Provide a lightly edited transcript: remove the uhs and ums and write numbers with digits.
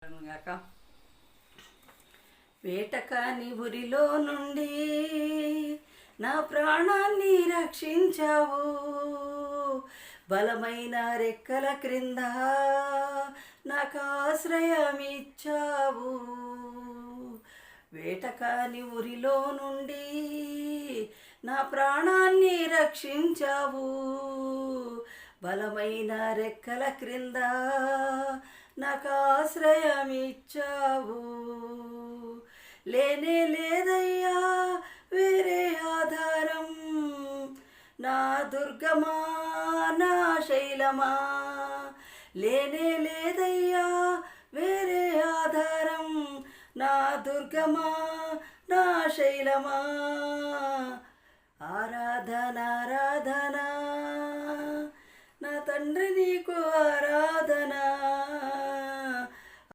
గాక వేటకాని ఉరిలో నుండి నా ప్రాణాన్ని రక్షించావు, బలమైన రెక్కల క్రింద నాకు ఆశ్రయమిచ్చావు. వేటకాని ఉరిలో నుండి నా ప్రాణాన్ని రక్షించావు, బలమైన రెక్కల క్రింద నాకు ఆశ్రయమిచ్చావు. లేనే లేదయ్యా వేరే ఆధారం, నా దుర్గమా నా శైలమా. లేనే లేదయ్యా వేరే ఆధారం, నా దుర్గమా నా శైలమా. ఆరాధనా